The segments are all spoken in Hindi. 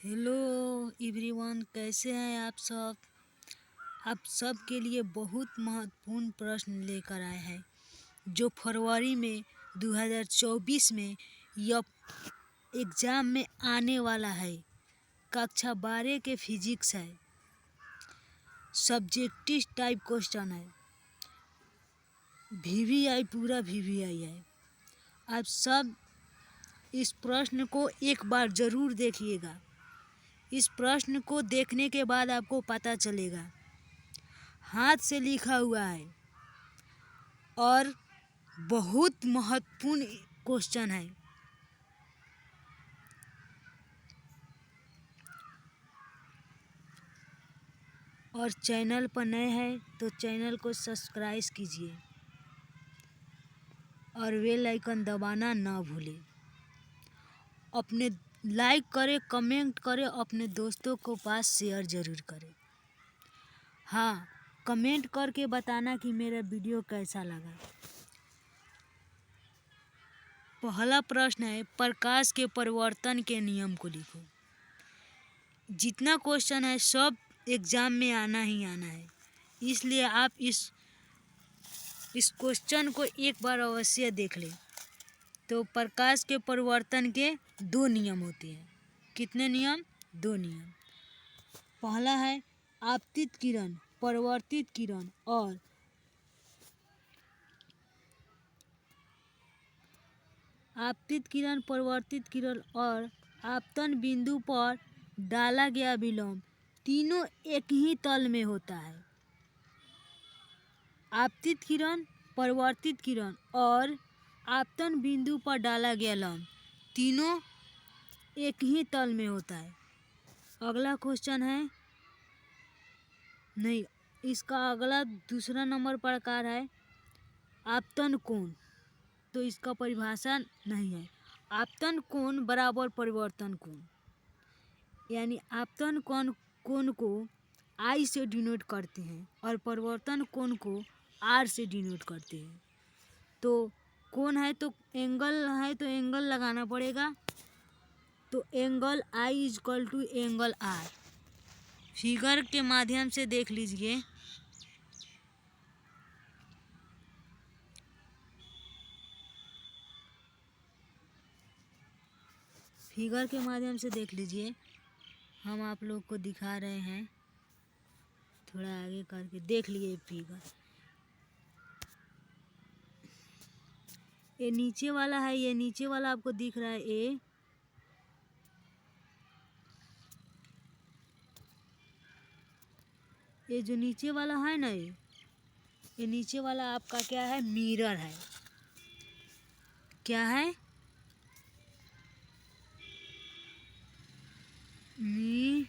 हेलो एवरीवन, कैसे हैं आप सब। आप सब के लिए बहुत महत्वपूर्ण प्रश्न लेकर आए हैं जो फरवरी में 2024 में यह एग्ज़ाम में आने वाला है। कक्षा 12 के फिजिक्स है, सब्जेक्टिव टाइप क्वेश्चन है, वीवीआई पूरा वीवीआई है। आप सब इस प्रश्न को एक बार ज़रूर देखिएगा। इस प्रश्न को देखने के बाद आपको पता चलेगा हाथ से लिखा हुआ है और बहुत महत्वपूर्ण क्वेश्चन है। और चैनल पर नए हैं तो चैनल को सब्सक्राइब कीजिए और बेल आइकन दबाना ना भूलें। अपने लाइक करें, कमेंट करें, अपने दोस्तों को पास शेयर ज़रूर करें। हाँ, कमेंट करके बताना कि मेरा वीडियो कैसा लगा। पहला प्रश्न है, प्रकाश के परिवर्तन के नियम को लिखो। जितना क्वेश्चन है सब एग्ज़ाम में आना ही आना है, इसलिए आप इस क्वेश्चन को एक बार अवश्य देख लें। तो प्रकाश के परिवर्तन के दो नियम होते हैं। कितने नियम? दो नियम। पहला है आपतित किरण, परावर्तित किरण और आपतित किरण, परावर्तित किरण और आपतन बिंदु पर डाला गया विलोम तीनों एक ही तल में होता है। आपतित किरण, परावर्तित किरण और आपतन बिंदु पर डाला गया लंब तीनों एक ही तल में होता है। अगला क्वेश्चन है, नहीं, इसका अगला दूसरा नंबर प्रकार है आपतन कोण। तो इसका परिभाषा नहीं है। आपतन कोण बराबर परिवर्तन कोण, यानी आपतन कोण को आई से डिनोट करते हैं और परिवर्तन कोण को आर से डिनोट करते हैं। तो कोण है तो एंगल लगाना पड़ेगा। तो angle I equal to angle R. Figure के माध्यम से देख लीजिए। फिगर के माध्यम से देख लीजिए, हम आप लोग को दिखा रहे हैं। थोड़ा आगे करके देख लिए फिगर। ये नीचे वाला है, ये नीचे वाला आपको दिख रहा है ए। ये जो नीचे वाला है ना, ये नीचे वाला आपका क्या है? मिरर है। क्या है? मिरर।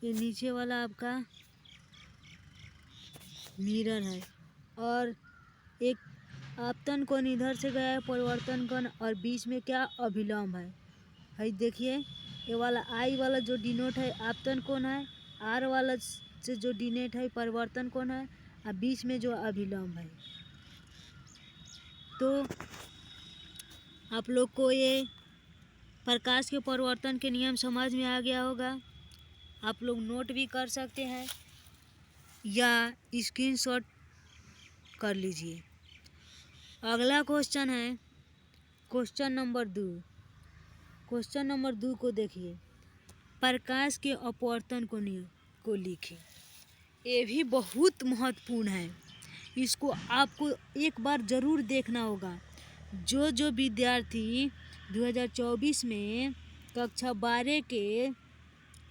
ये नीचे वाला आपका मिरर है और एक आपतन कोण इधर से गया है, परिवर्तन कोण, और बीच में क्या? अभिलंब है। देखिए, ये वाला आई वाला जो डिनोट है आपतन कोण है, आर वाला से जो डिनोट है परिवर्तन कोण है, और बीच में जो अभिलंब है। तो आप लोग को ये प्रकाश के परिवर्तन के नियम समझ में आ गया होगा। आप लोग नोट भी कर सकते हैं या स्क्रीनशॉट कर लीजिए। अगला क्वेश्चन है क्वेश्चन नंबर 2। क्वेश्चन नंबर 2 को देखिए, प्रकाश के अपवर्तन को लिखें। ये भी बहुत महत्वपूर्ण है, इसको आपको एक बार ज़रूर देखना होगा। जो विद्यार्थी 2024 में कक्षा 12 के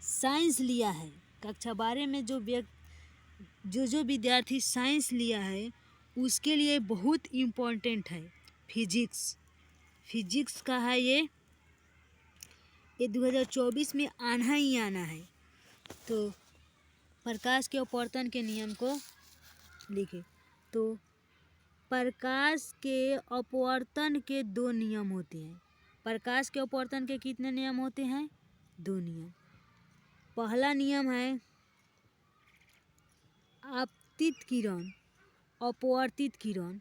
साइंस लिया है, कक्षा 12 में जो विद्यार्थी साइंस लिया है उसके लिए बहुत इम्पोर्टेंट है फिजिक्स का है। ये 2024 में आना ही आना है। तो प्रकाश के अपवर्तन के नियम को लिखे। तो प्रकाश के अपवर्तन के दो नियम होते हैं। प्रकाश के अपवर्तन के कितने नियम होते हैं? दो नियम। पहला नियम है आपतित किरण, अपवर्तित किरण।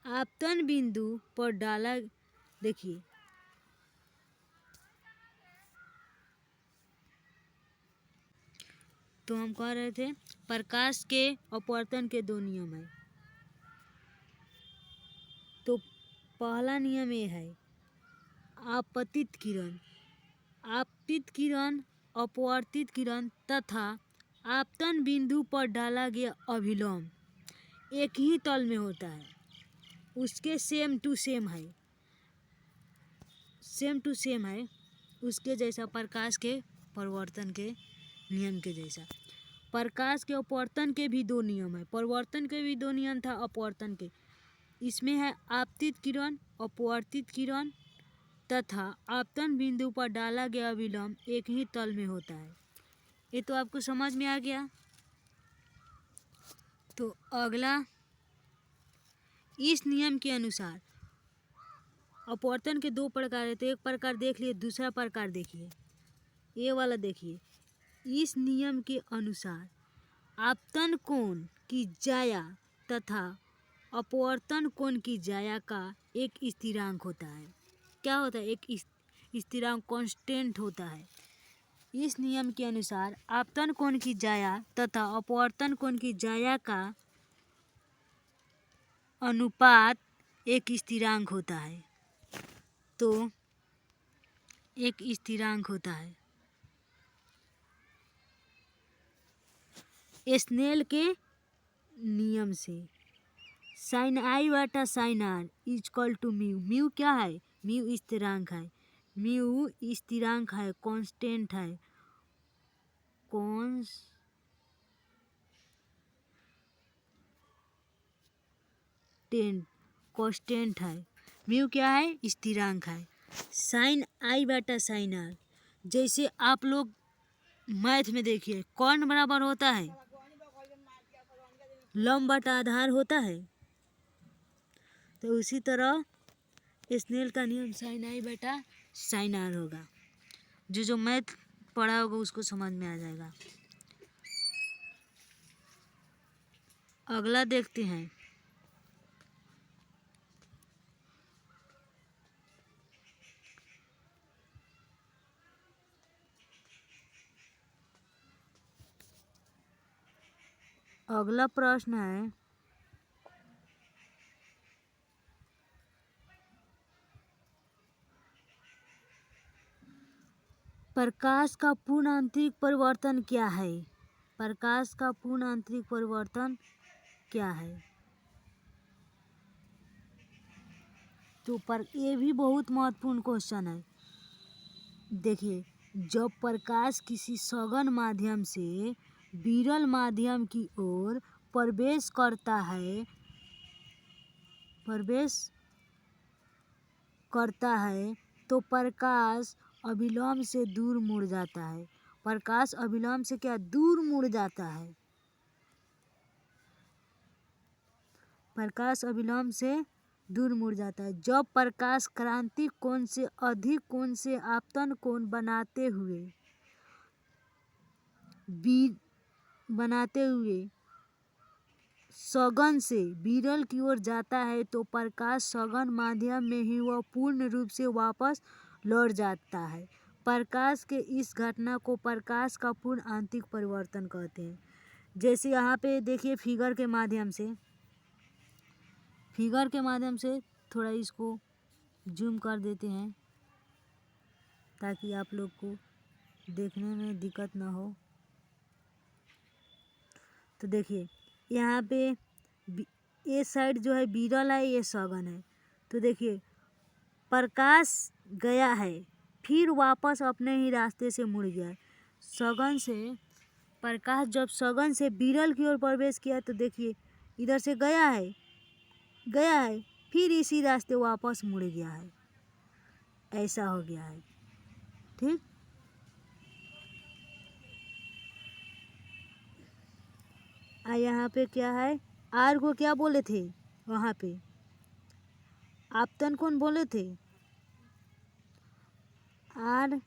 आपतन बिंदु पर डाला, देखिए तो हम कह रहे थे प्रकाश के अपवर्तन के दो नियम है। तो पहला नियम ये है आपतित किरण, आपतित किरण, अपवर्तित किरण तथा आपतन बिंदु पर डाला गया अभिलंब एक ही तल में होता है, उसके सेम टू सेम है, सेम टू सेम है उसके जैसा, प्रकाश के परिवर्तन के नियम के जैसा। प्रकाश के अपवर्तन के भी दो नियम है, परिवर्तन के भी दो नियम था, अपवर्तन के इसमें है आपतित किरण, अपवर्तित किरण तथा आपतन बिंदु पर डाला गया विलंब एक ही तल में होता है। ये तो आपको समझ में आ गया। तो अगला, इस नियम के अनुसार अपवर्तन के दो प्रकार है, तो एक प्रकार देख लिए, दूसरा प्रकार देखिए, ये वाला देखिए। इस नियम के अनुसार आपतन कोण की जाया तथा अपवर्तन कोण की जाया का एक स्थिरांक होता है। क्या होता है? एक स्थिरांक, कांस्टेंट होता है। इस नियम के अनुसार आपतन कोण की जाया तथा अपवर्तन कोण की जाया का अनुपात एक स्थिरांक होता है। तो एक स्थिरांक होता है। स्नेल के नियम से साइन आई बटा sine R equal to mu. Mu क्या है? म्यू स्थिरांक है, म्यू स्थिरांक है, कांस्टेंट है, कांस्टेंट है। म्यू क्या है? स्थिरांक है। साइन आई बटा साइन आर, जैसे आप लोग मैथ में देखिए कौन बराबर होता है? लंब बटा आधार होता है। तो उसी तरह स्नेल का नियम साइन आई बटा साइन आर होगा। जो मैथ पढ़ा होगा उसको समझ में आ जाएगा। अगला देखते हैं। अगला प्रश्न है, प्रकाश का पूर्ण आंतरिक परिवर्तन क्या है? प्रकाश का पूर्ण आंतरिक परिवर्तन क्या है? तो ये भी बहुत महत्वपूर्ण क्वेश्चन है। देखिए, जब प्रकाश किसी सघन माध्यम से विरल माध्यम की ओर प्रवेश करता है तो प्रकाश अभिलंब से दूर मुड़ जाता है। प्रकाश अभिलंब से क्या? दूर मुड़ जाता है। प्रकाश अभिलंब से दूर मुड़ जाता है। जब प्रकाश क्रांतिक कोण से अधिक कोण से आपतन कोण बनाते हुए सघन से विरल की ओर जाता है तो प्रकाश सघन माध्यम में ही वह पूर्ण रूप से वापस लौट जाता है। प्रकाश के इस घटना को प्रकाश का पूर्ण आंतरिक परिवर्तन कहते हैं। जैसे यहाँ पे देखिए फिगर के माध्यम से थोड़ा इसको जूम कर देते हैं ताकि आप लोग को देखने में दिक्कत ना हो। तो देखिए यहाँ पे ये साइड जो है विरल है, ये सघन है। तो देखिए प्रकाश गया है, फिर वापस अपने ही रास्ते से मुड़ गया है। प्रकाश जब सघन से विरल की ओर प्रवेश किया तो देखिए इधर से गया है, फिर इसी रास्ते वापस मुड़ गया है। ऐसा हो गया है। ठीक। यहाँ पे क्या है? आर को क्या बोले थे? वहाँ पे आपतन कोण बोले थे। आर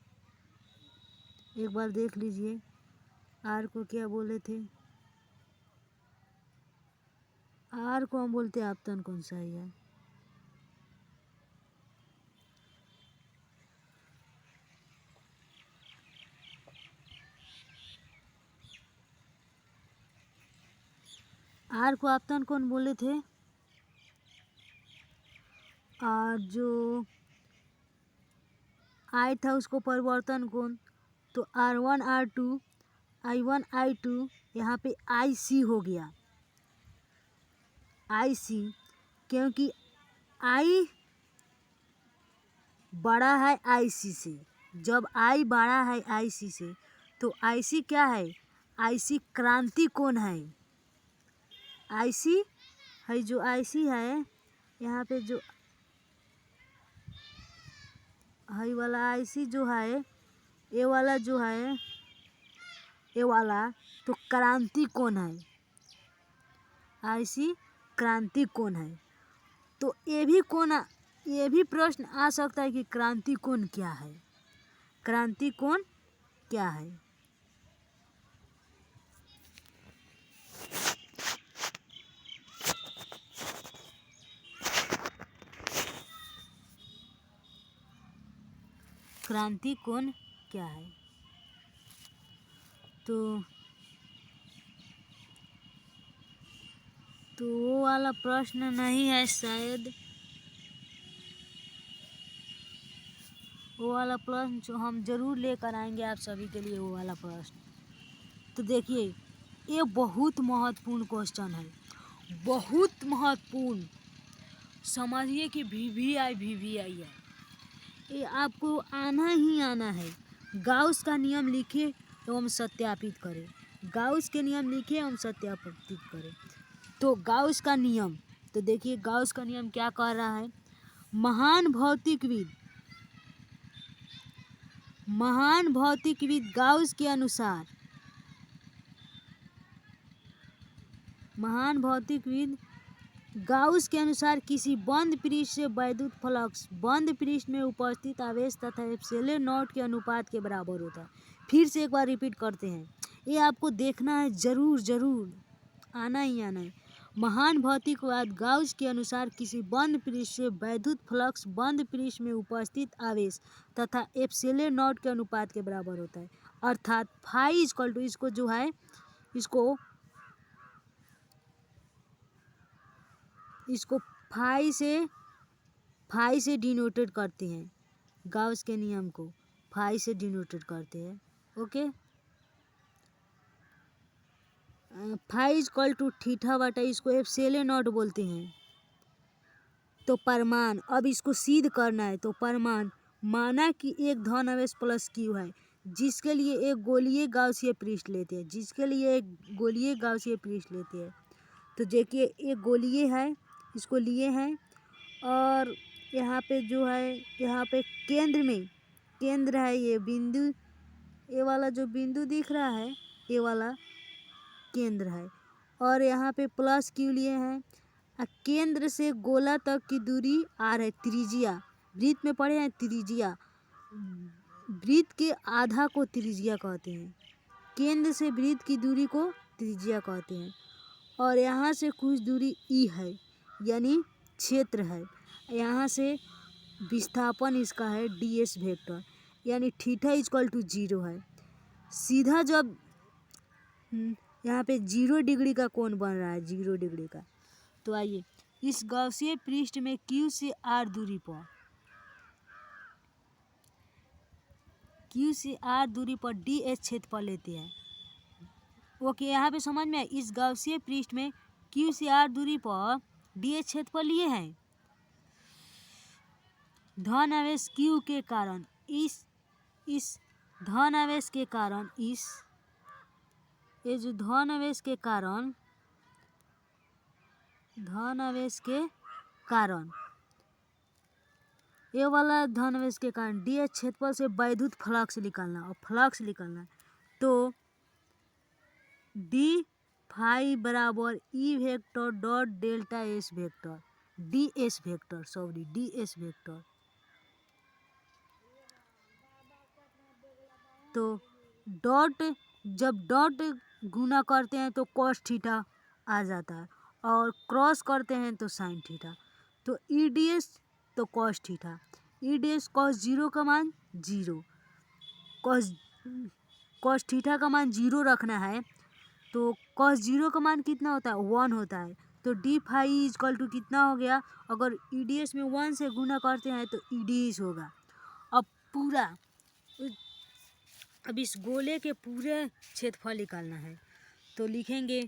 एक बार देख लीजिए, आर को क्या बोले थे? आर को हम बोलते हैं आपतन कोण, सही है। आर को आपतन कोण बोले थे और जो आई था उसको परिवर्तन कोण। तो R1 R2 I1 I2 यहाँ पे IC हो गया IC, क्योंकि I बड़ा है IC से। जब I बड़ा है IC से तो IC क्या है, IC क्रांति कोण है। IC है जो IC है यहाँ पे जो है वाला IC जो है ये वाला जो है ये वाला तो क्रांति कोण है। IC क्रांति कोण है। तो ये भी प्रश्न आ सकता है कि क्रांति कोण क्या है, क्रांति कोण क्या है। क्रांति कोण क्या है। तो वो वाला प्रश्न नहीं है शायद, वो वाला प्रश्न जो हम जरूर लेकर आएंगे आप सभी के लिए, वो वाला प्रश्न। तो देखिए ये बहुत महत्वपूर्ण क्वेश्चन है, बहुत महत्वपूर्ण। समझिए कि VVI है, ये आपको आना ही आना है। गाउस का नियम लिखे एवं सत्यापित करें, गाउस के नियम लिखे एवं सत्यापित करें। तो गाउस का नियम, तो देखिए गाउस का नियम क्या कह रहा है। महान भौतिकविद गाउस के अनुसार, महान भौतिकविद गाउस के अनुसार किसी बंद पृष्ठ से वैद्युत फ्लक्स बंद पृष्ठ में उपस्थित आवेश तथा एप्सिलॉन नॉट के अनुपात के बराबर होता है। फिर से एक बार रिपीट करते हैं, ये आपको देखना है, जरूर आना ही आना है। महान भौतिकवाद गाउस के अनुसार किसी बंद पृष्ठ से वैद्युत फ्लक्स बंद पृष्ठ में उपस्थित आवेश तथा एप्सिलॉन नॉट के अनुपात के बराबर होता है। अर्थात फाई इक्वल टू, इसको जो है इसको फाई से डिनोटेड करते हैं। गाउस के नियम को फाई से डिनोटेड करते हैं। Okay, phi equal to theta बटा इसको एप्सिलॉन नॉट बोलते हैं। तो परमाण, अब इसको सिद्ध करना है। तो परमाण माना कि एक धन आवेश प्लस Q है, जिसके लिए एक गोलीय गाउसीय पृष्ठ लेते हैं, तो देखिए एक गोलीय है, इसको लिए हैं और यहाँ पे जो है, यहाँ पे केंद्र है, ये बिंदु, ये वाला जो बिंदु दिख रहा है ये वाला केंद्र है। और यहाँ पे प्लस Q लिए हैं। केंद्र से गोला तक की दूरी R है, त्रिज्या। वृत्त में पढ़े हैं त्रिज्या, वृत्त के आधा को त्रिज्या कहते हैं। केंद्र से वृत्त की दूरी को त्रिज्या कहते हैं। और यहाँ से कुछ दूरी E है, यानी क्षेत्र है। यहाँ से विस्थापन इसका है ds वेक्टर, यानी थीटा इक्वल टू 0 है। सीधा जब यहाँ पे 0 डिग्री का कोण बन रहा है, 0 डिग्री का। तो आइए इस गाउसीय पृष्ठ में Q से R दूरी पर ds क्षेत्रफल लेते हैं। ओके, यहाँ पे समझ में, इस गाउसीय पृष्ठ में Q से R दूरी पर ds क्षेत्रफल लिए हैं। धन आवेश Q के कारण इस धन आवेश के कारण, ये जो धन आवेश के कारण ये वाला धन आवेश के कारण ds क्षेत्रफल से वैद्युत फ्लक्स निकालना, तो d फाई बराबर E vector dot delta S vector, ds vector. तो जब डॉट गुना करते हैं तो cos थीटा आ जाता है, और क्रॉस करते हैं तो साइन थीटा। तो EDS तो cos थीटा, EDS cos 0 का मान 0, cos थीटा का मान 0 रखना है। तो कॉस जीरो का मान कितना होता है 1 होता है। तो डी फाई इजकल टू कितना हो गया, अगर ईडीएस में 1 से गुना करते हैं तो ईडीएस होगा। अब पूरा अब इस गोले के पूरे क्षेत्रफल निकालना है तो लिखेंगे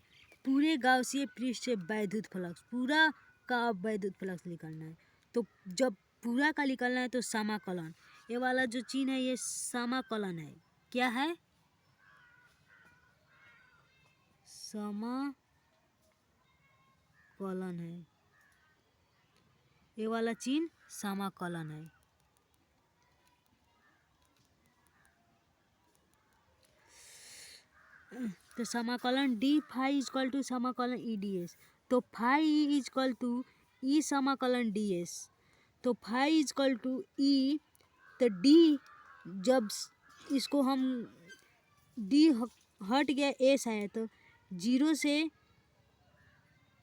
पूरे गाउसीय पृष्ठ से वैद्युत फ्लक्स, पूरा का अब वैद्युत फ्लक्स निकालना है। तो जब पूरा का निकालना है तो समाकलन, ये वाला जो चिन्ह है ये समाकलन है। क्या है? समाकलन है। ये वाला चिन्ह समाकलन है। तो समाकलन डी फाई इजकल टू समाकलन ई डी एस। तो फाई इजकल टू ई समाकलन डी एस। तो फाई इजकल टू ई, तो डी जब इसको हम डी हट गया एस है तो 0 से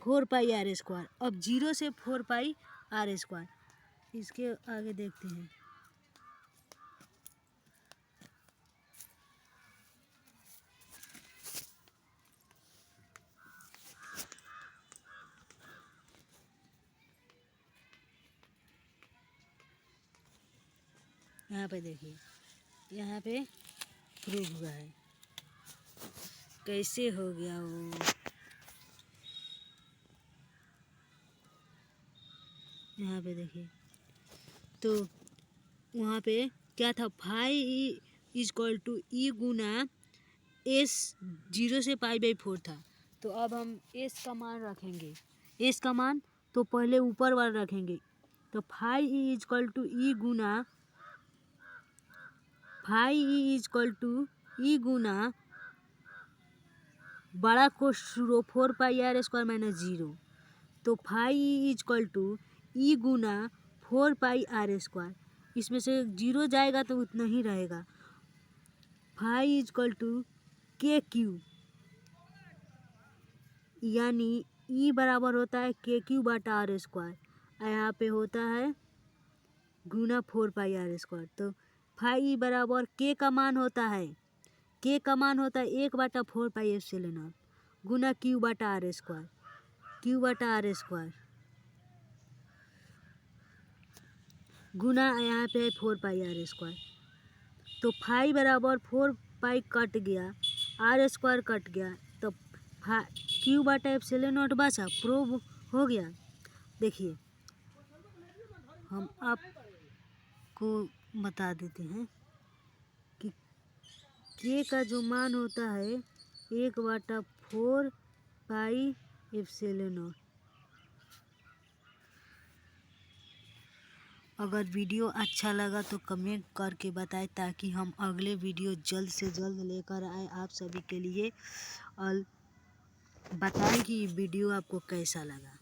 4 पाई आर स्क्वायर। अब 0 से 4 पाई आर स्क्वायर, इसके आगे देखते हैं। यहाँ पे देखिए, यहाँ पे प्रूव हुआ है। कैसे हो गया वो? यहाँ पे देखिए, तो वहाँ पे क्या था, फाई इजक्वल टू ई गुना एस 0 से पाई बाई 4 था। तो अब हम एस का मान रखेंगे। एस का मान तो पहले ऊपर वाला रखेंगे। तो फाई इजक्वल टू ई गुना बड़ा कोश 4 पाई आर स्क्वायर माइनस 0। तो फाई इजक्वल टू ई गुना 4 पाई आर स्क्वायर, इसमें से 0 जाएगा तो उतना ही रहेगा। Phi equal to K Q, यानी ई बराबर होता है के क्यू बटा आर स्क्वायर, यहाँ पे होता है गुना 4 पाई आर स्क्वायर। तो फाई बराबर के का मान होता है 1 बटा 4 pi epsilon not Guna Q बटा आर स्क्वायर गुना यहाँ पे 4 पाई आर स्क्वायर। तो फाई बराबर 4 पाई कट गया, आर स्क्वायर कट गया, तो क्यू बटा एप्सिलॉन नॉट बचा, प्रूव हो गया। देखिए हम आपको बता देते हैं कि के का जो मान होता है 1 बटा 4 पाई एप्सिलॉन नॉट। अगर वीडियो अच्छा लगा तो कमेंट करके बताएं ताकि हम अगले वीडियो जल्द से जल्द लेकर आए आप सभी के लिए, और बताएं कि वीडियो आपको कैसा लगा।